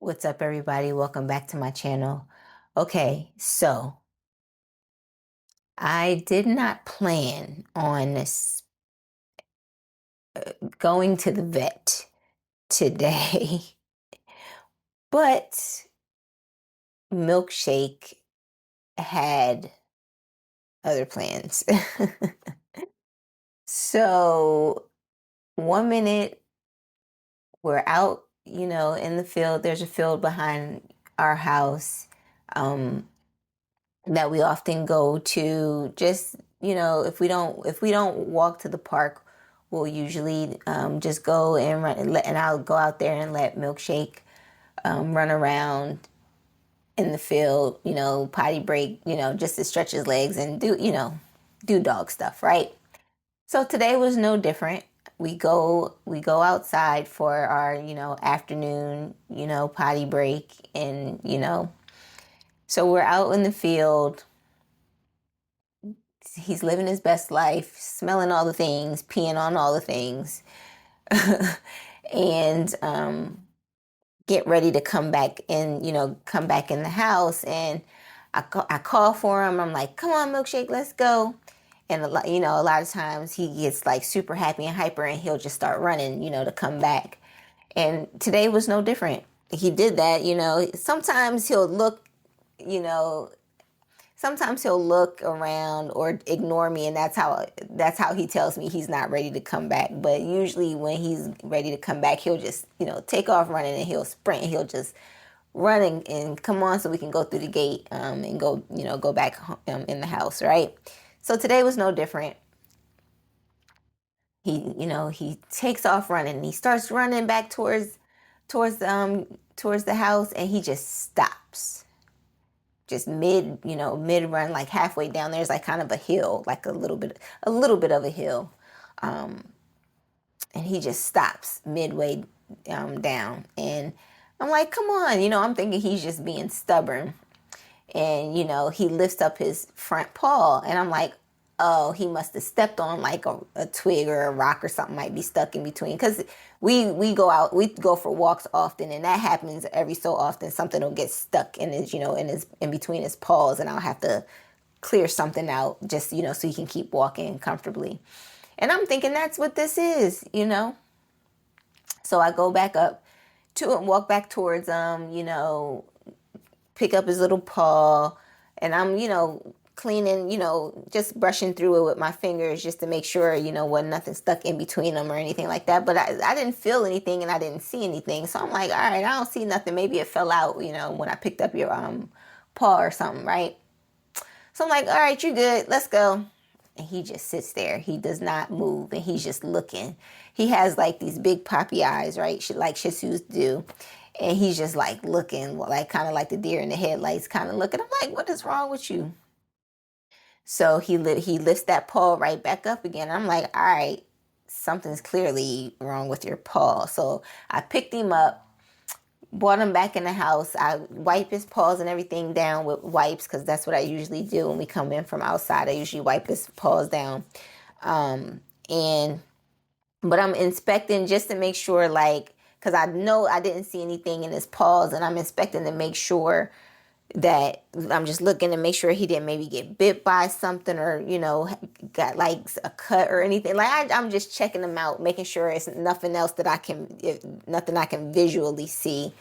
What's up, everybody? Welcome back to my channel. Okay, so I did not plan on this, going to the vet today, but Milkshake had other plans. So one minute we're out, in the field. There's a field behind our house. Um, that we often go to, just if we don't walk to the park, we'll usually just go and run, and I'll go out there and let Milkshake run around in the field, potty break, just to stretch his legs and do dog stuff, right? So today was no different. We go outside for our afternoon potty break, and so we're out in the field. He's living his best life, smelling all the things, peeing on all the things, and get ready to come back in, come back in the house. And I call for him. I'm like, come on, Milkshake, let's go. And a lot of times he gets like super happy and hyper, and he'll just start running, to come back. And today was no different. He did that, sometimes he'll look, you know, sometimes he'll look around or ignore me, and that's how he tells me he's not ready to come back. But usually when he's ready to come back, he'll just take off running, and he'll sprint, and he'll just run and come on, so we can go through the gate, and go back home, in the house, right? So today was no different. He takes off running, and he starts running back towards the house, and he just stops, just mid run, like halfway down. There's like kind of a hill, like a little bit of a hill. And he just stops midway down. And I'm like, come on, I'm thinking he's just being stubborn. And he lifts up his front paw, and I'm like, oh, he must have stepped on like a twig or a rock, or something might be stuck in between. Because we go for walks often, and that happens every so often. Something will get stuck in his, in between his paws, and I'll have to clear something out, just so he can keep walking comfortably. And I'm thinking that's what this is. So I go back up to him, walk back towards pick up his little paw, and I'm, cleaning, just brushing through it with my fingers, just to make sure, wasn't nothing stuck in between them or anything like that. But I didn't feel anything, and I didn't see anything. So I'm like, all right, I don't see nothing. Maybe it fell out, when I picked up your paw or something, right? So I'm like, all right, you good. Let's go. And he just sits there. He does not move, and he's just looking. He has like these big poppy eyes, right? Like Shih Tzus do. And he's just like looking, like kind of like the deer in the headlights, kind of looking. I'm like, what is wrong with you? So he lifts that paw right back up again. I'm like, all right, something's clearly wrong with your paw. So I picked him up, brought him back in the house. I wipe his paws and everything down with wipes, because that's what I usually do when we come in from outside. I usually wipe his paws down. And but I'm inspecting just to make sure, like, because I know I didn't see anything in his paws, and I'm inspecting to make sure that I'm just looking to make sure he didn't maybe get bit by something, or got like a cut or anything. Like I'm just checking them out, making sure it's nothing else that nothing I can visually see.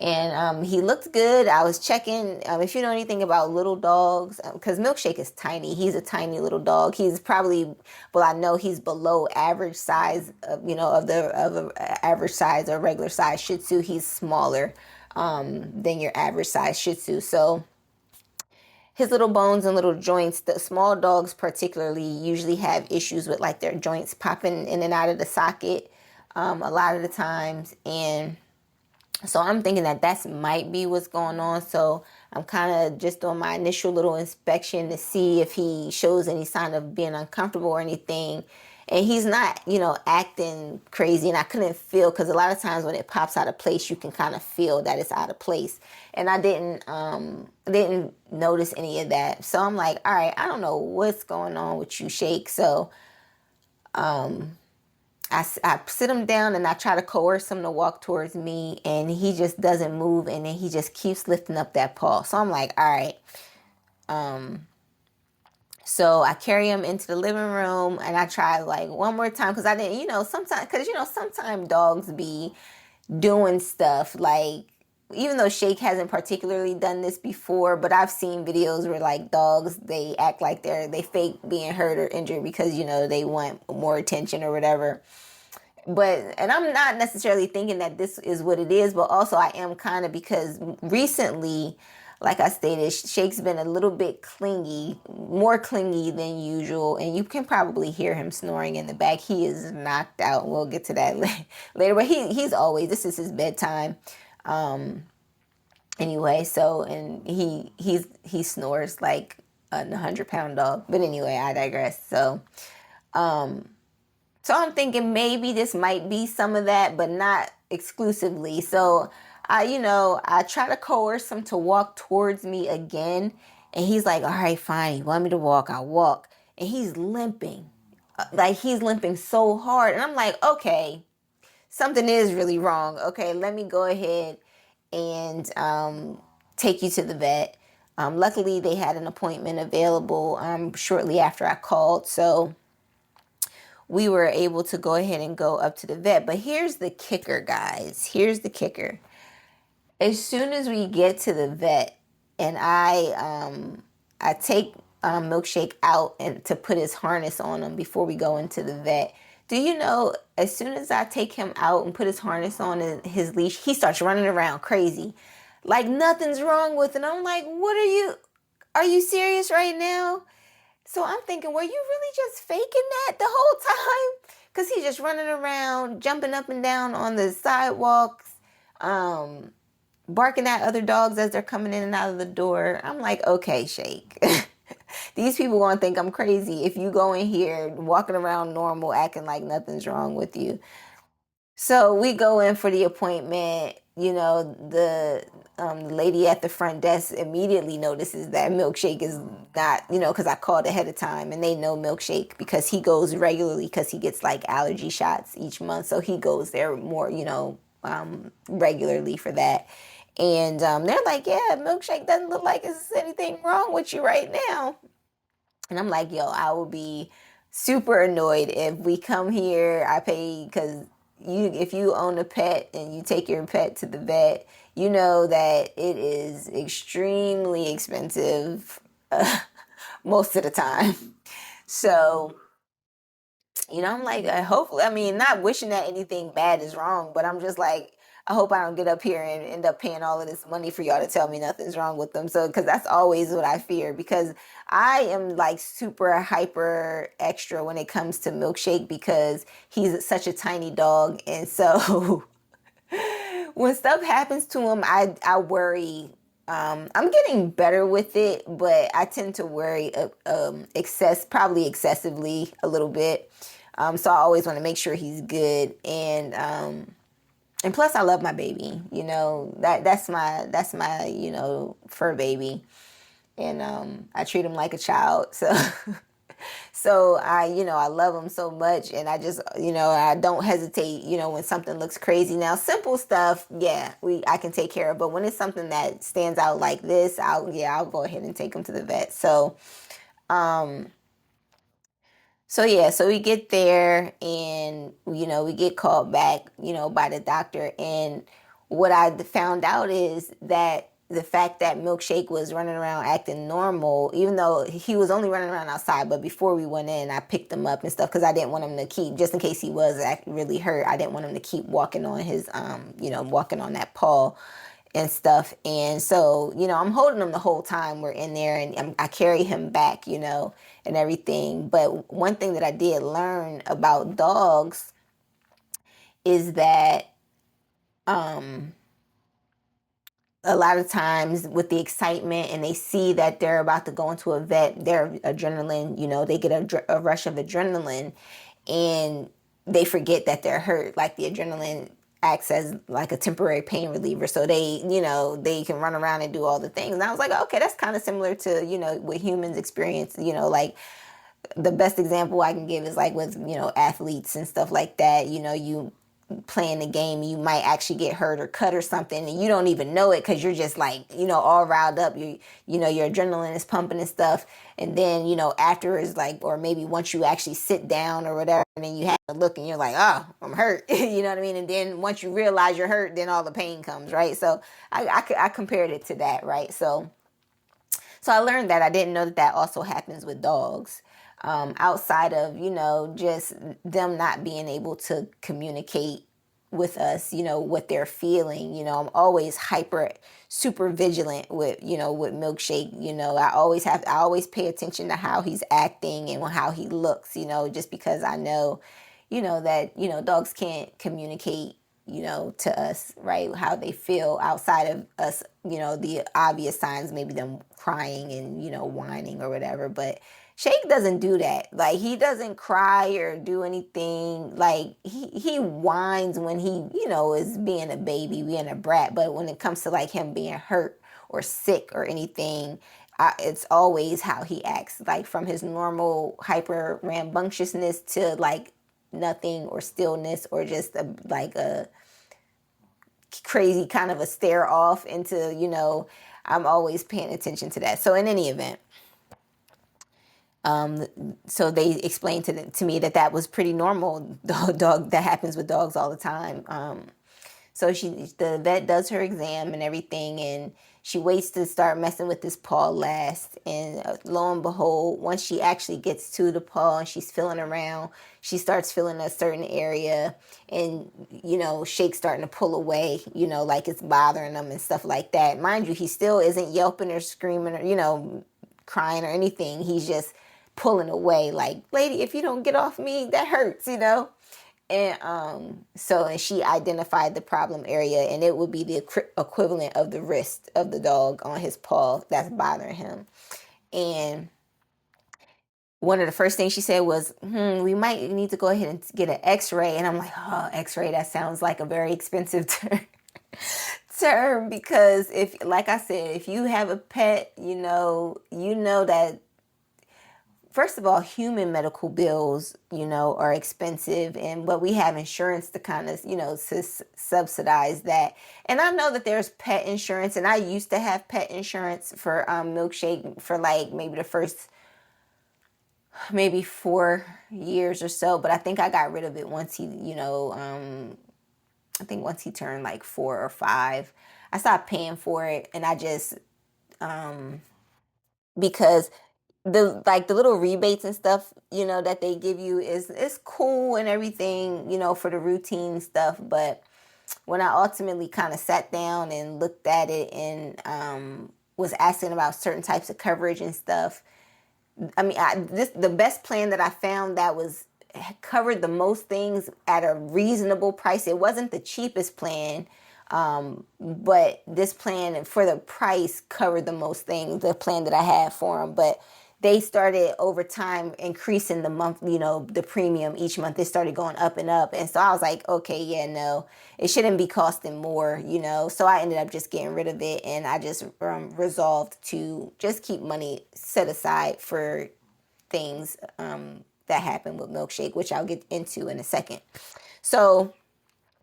And he looked good. I was checking, if you know anything about little dogs, because Milkshake is tiny. He's a tiny little dog. He's probably, well, I know he's below average size, of a average size or regular size Shih Tzu. He's smaller than your average size Shih Tzu. So his little bones and little joints, the small dogs particularly usually have issues with like their joints popping in and out of the socket a lot of the times. And so I'm thinking that might be what's going on. So I'm kind of just doing my initial little inspection to see if he shows any sign of being uncomfortable or anything. And he's not, acting crazy. And I couldn't feel, because a lot of times when it pops out of place, you can kind of feel that it's out of place. And I didn't notice any of that. So I'm like, all right, I don't know what's going on with you, Shake. So I sit him down and I try to coerce him to walk towards me, and he just doesn't move, and then he just keeps lifting up that paw. So I'm like, all right. So I carry him into the living room, and I try like one more time because I didn't, sometimes, because sometimes dogs be doing stuff like, even though Shake hasn't particularly done this before, but I've seen videos where like dogs, they act like they fake being hurt or injured because they want more attention or whatever. And I'm not necessarily thinking that this is what it is, but also I am kind of, because recently, like I stated, Shake's been a little bit clingy, more clingy than usual, and you can probably hear him snoring in the back. He is knocked out. We'll get to that later, but he's always, this is his bedtime. Anyway, so, and he snores like a 100-pound dog. But anyway, I digress. So I'm thinking maybe this might be some of that, but not exclusively. So I try to coerce him to walk towards me again. And he's like, all right, fine. You want me to walk? I'll walk. And he's limping. Like he's limping so hard. And I'm like, okay, something is really wrong. Okay, let me go ahead and take you to the vet. Luckily, they had an appointment available shortly after I called. So we were able to go ahead and go up to the vet. But here's the kicker, guys. Here's the kicker. As soon as we get to the vet, and I take Milkshake out and to put his harness on him before we go into the vet. Do you know, as soon as I take him out and put his harness on his leash, he starts running around crazy. Like nothing's wrong with it. I'm like, are you serious right now? So I'm thinking, were you really just faking that the whole time? Because he's just running around, jumping up and down on the sidewalks, barking at other dogs as they're coming in and out of the door. I'm like, okay, Shake. These people gonna think I'm crazy if you go in here walking around normal, acting like nothing's wrong with you. So we go in for the appointment. The lady at the front desk immediately notices that Milkshake is not, because I called ahead of time, and they know Milkshake because he goes regularly because he gets like allergy shots each month. So he goes there more, regularly for that. And they're like, yeah, Milkshake doesn't look like there's anything wrong with you right now. And I'm like, yo, I will be super annoyed if we come here, I pay, because if you own a pet and you take your pet to the vet, you know that it is extremely expensive most of the time. So, I'm like, hopefully, I mean, not wishing that anything bad is wrong, but I'm just like, I hope I don't get up here and end up paying all of this money for y'all to tell me nothing's wrong with them. So, because that's always what I fear, because I am like super hyper extra when it comes to Milkshake because he's such a tiny dog. And so when stuff happens to him, I worry. I'm getting better with it, but I tend to worry probably excessively a little bit. So I always want to make sure he's good, and plus I love my baby. That's my fur baby, and I treat him like a child. So so I love him so much, and I just I don't hesitate when something looks crazy. Now simple stuff, yeah, I can take care of, but when it's something that stands out like this, I'll go ahead and take him to the vet. So we get there, and we get called back by the doctor, and what I found out is that the fact that Milkshake was running around acting normal, even though he was only running around outside, but before we went in, I picked him up and stuff because I didn't want him to keep, just in case he was really hurt, I didn't want him to keep walking on his, walking on that paw and stuff. And so, I'm holding him the whole time we're in there, and I carry him back, and everything. But one thing that I did learn about dogs is that, a lot of times with the excitement, and they see that they're about to go into a vet, their adrenaline, they get a rush of adrenaline, and they forget that they're hurt. Like the adrenaline acts as like a temporary pain reliever. So they can run around and do all the things. And I was like, okay, that's kind of similar to, what humans experience, like the best example I can give is like with, athletes and stuff like that. You playing the game, you might actually get hurt or cut or something, and you don't even know it because you're just like, all riled up. Your adrenaline is pumping and stuff. And then, afterwards, like, or maybe once you actually sit down or whatever, and then you have to look and you're like, oh, I'm hurt. You know what I mean? And then once you realize you're hurt, then all the pain comes, right? So I compared it to that, right? So I learned that. I didn't know that that also happens with dogs. Outside of, just them not being able to communicate with us, what they're feeling. I'm always super vigilant with Milkshake. I always pay attention to how he's acting and how he looks, just because I know, that, dogs can't communicate, to us, right? How they feel outside of us, the obvious signs, maybe them crying and, whining or whatever. But Shake doesn't do that. Like, he doesn't cry or do anything. Like, he whines when he, is being a baby, being a brat. But when it comes to like him being hurt or sick or anything, it's always how he acts. Like, from his normal hyper rambunctiousness to like nothing or stillness, or just like a crazy kind of a stare off into, I'm always paying attention to that. So in any event, so they explained to me that that was pretty normal. Dog that happens with dogs all the time. So the vet does her exam and everything, and she waits to start messing with this paw last. And lo and behold, once she actually gets to the paw and she's feeling around, she starts feeling a certain area, and Shake's starting to pull away, like it's bothering them and stuff like that. Mind you, he still isn't yelping or screaming or crying or anything. He's just pulling away, like, lady, if you don't get off me, that hurts. And so she identified the problem area, and it would be the equivalent of the wrist of the dog on his paw that's bothering him. And one of the first things she said was, we might need to go ahead and get an x-ray. And I'm like, oh, x-ray, that sounds like a very expensive term. Because if, like I said, if you have a pet, that, first of all, human medical bills, are expensive, but we have insurance to kind of, subsidize that. And I know that there's pet insurance, and I used to have pet insurance for Milkshake for like maybe the first maybe 4 years or so, but I think I got rid of it once he, I think once he turned like 4 or 5, I stopped paying for it, and I just because the little rebates and stuff, that they give you is cool and everything, for the routine stuff. But when I ultimately kind of sat down and looked at it and was asking about certain types of coverage and stuff, I mean, the best plan that I found that was covered the most things at a reasonable price. It wasn't the cheapest plan, but this plan for the price covered the most things. The plan that I had for them, but they started over time increasing the month, the premium each month. It started going up and up, and so I was like, okay, yeah, no, it shouldn't be costing more, So I ended up just getting rid of it, and I just resolved to just keep money set aside for things that happen with Milkshake, which I'll get into in a second. So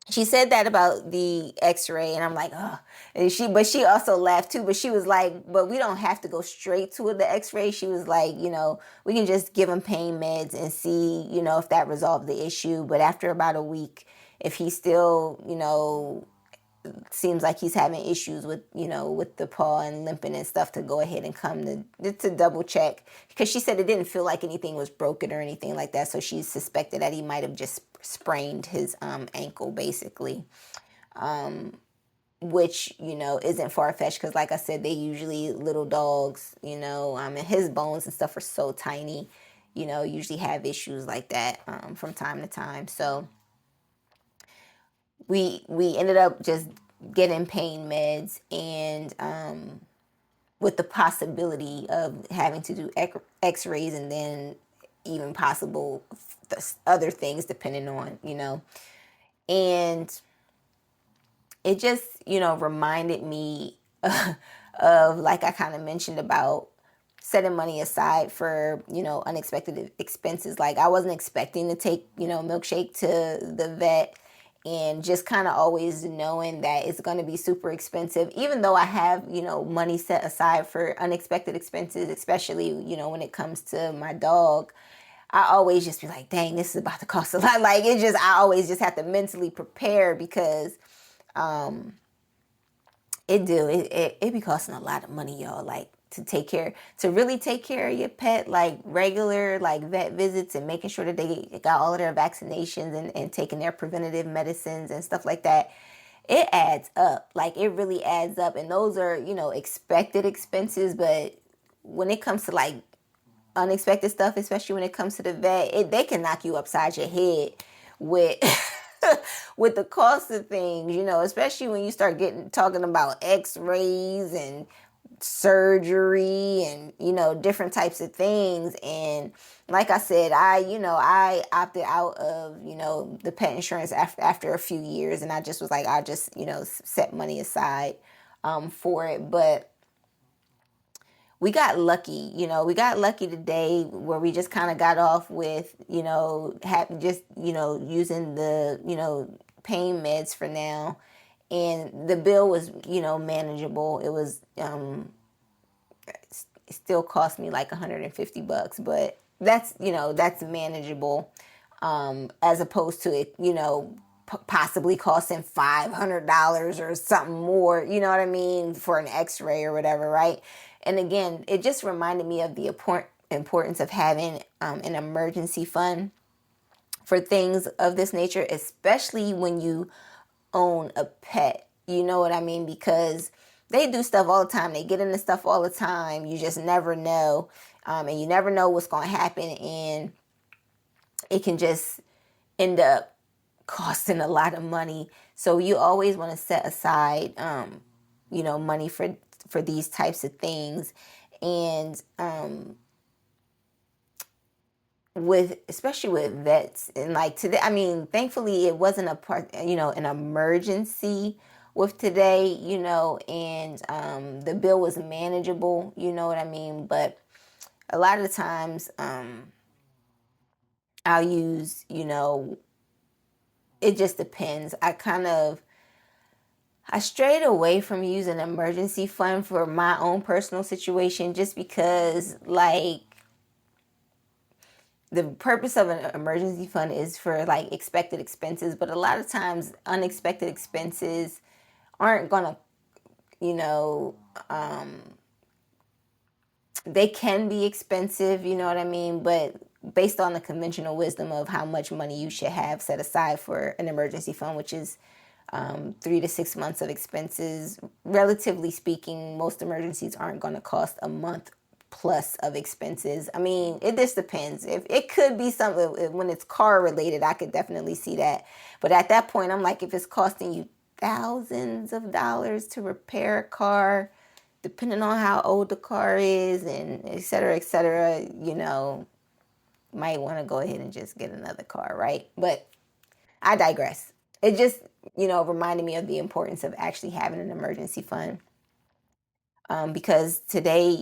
she said that about the x-ray, and I'm like, oh. But she also laughed too, but she was like, but we don't have to go straight to the x-ray. She was like, we can just give him pain meds and see, if that resolved the issue. But after about a week, if he still, seems like he's having issues with, with the paw and limping and stuff, to go ahead and come to double check, because she said it didn't feel like anything was broken or anything like that. So she suspected that he might have just sprained his ankle, basically, which, isn't far-fetched, because like I said, they usually, little dogs, and his bones and stuff are so tiny, usually have issues like that from time to time. So we ended up just getting pain meds, and with the possibility of having to do x-rays, and then even possible other things depending on, and it just, reminded me of, like I kind of mentioned, about setting money aside for, unexpected expenses. Like I wasn't expecting to take, Milkshake to the vet, and just kind of always knowing that it's going to be super expensive, even though I have, money set aside for unexpected expenses, especially, when it comes to my dog. I always just be like, dang, this is about to cost a lot. Like I always just have to mentally prepare, because it be costing a lot of money, y'all. Like to really take care of your pet, like regular like vet visits, and making sure that they got all of their vaccinations, and taking their preventative medicines and stuff like that. It adds up. Like it really adds up. And those are, expected expenses. But when it comes to like unexpected stuff, especially when it comes to the vet, they can knock you upside your head with with the cost of things, especially when you start talking about x-rays and surgery, and different types of things. And like I said, I opted out of the pet insurance after a few years, and I just was like, I'll just set money aside for it. But we got lucky today, where we just kind of got off with, using the, pain meds for now. And the bill was, manageable. It was, it still cost me like $150, but that's manageable, as opposed to it, possibly costing $500 or something more, you know what I mean, for an x-ray or whatever, right? And again, it just reminded me of the importance of having an emergency fund for things of this nature, especially when you own a pet. You know what I mean? Because they do stuff all the time. They get into stuff all the time. You just never know. And you never know what's going to happen. And it can just end up costing a lot of money. So you always want to set aside, money for these types of things. And especially with vets, and like today, I mean, thankfully it wasn't an emergency with today, and the bill was manageable, you know what I mean? But a lot of the times, I'll use, it just depends. I strayed away from using an emergency fund for my own personal situation, just because, like, the purpose of an emergency fund is for like expected expenses, but a lot of times unexpected expenses aren't gonna, you know, they can be expensive, you know what I mean? But based on the conventional wisdom of how much money you should have set aside for an emergency fund, which is 3 to 6 months of expenses, relatively speaking, most emergencies aren't going to cost a month plus of expenses. I mean, it just depends. If it could be something when it's car related, I could definitely see that. But at that point, I'm like, if it's costing you thousands of dollars to repair a car, depending on how old the car is, and et cetera, might want to go ahead and just get another car, right? But I digress. It just, reminded me of the importance of actually having an emergency fund. Because today,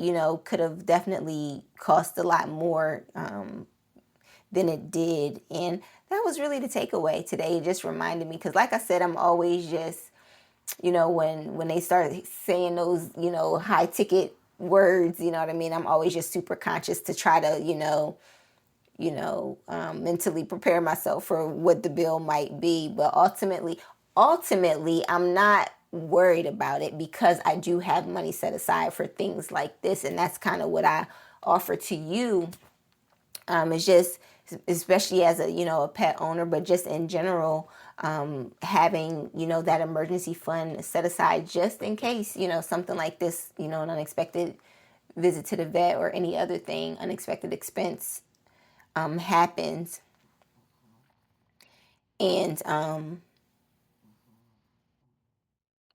could have definitely cost a lot more than it did. And that was really the takeaway today. It just reminded me, because like I said, I'm always just, when they start saying those, high ticket words, you know what I mean? I'm always just super conscious to try to, mentally prepare myself for what the bill might be. But ultimately, I'm not worried about it, because I do have money set aside for things like this. And that's kind of what I offer to you. It's just, especially as a pet owner, but just in general, having that emergency fund set aside just in case something like this, an unexpected visit to the vet or any other thing, unexpected expense happens. And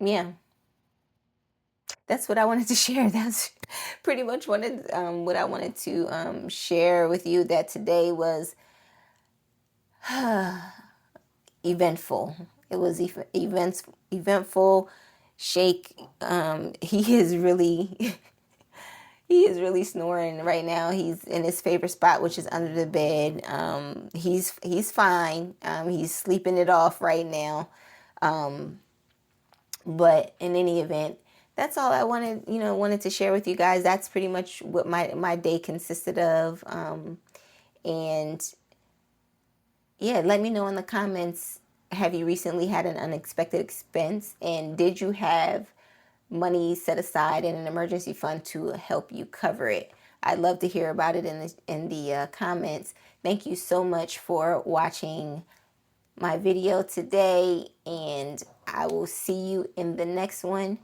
yeah, that's what I wanted to share. That's pretty much what I wanted to share with you. That today was eventful. It was eventful. Shake, he is really He is really snoring right now. He's in his favorite spot, which is under the bed. He's fine. He's sleeping it off right now. But in any event, that's all I wanted to share with you guys. That's pretty much what my day consisted of. And yeah, let me know in the comments. Have you recently had an unexpected expense, and did you have money set aside in an emergency fund to help you cover it? I'd love to hear about it in the comments. Thank you so much for watching my video today, and I will see you in the next one.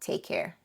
Take care.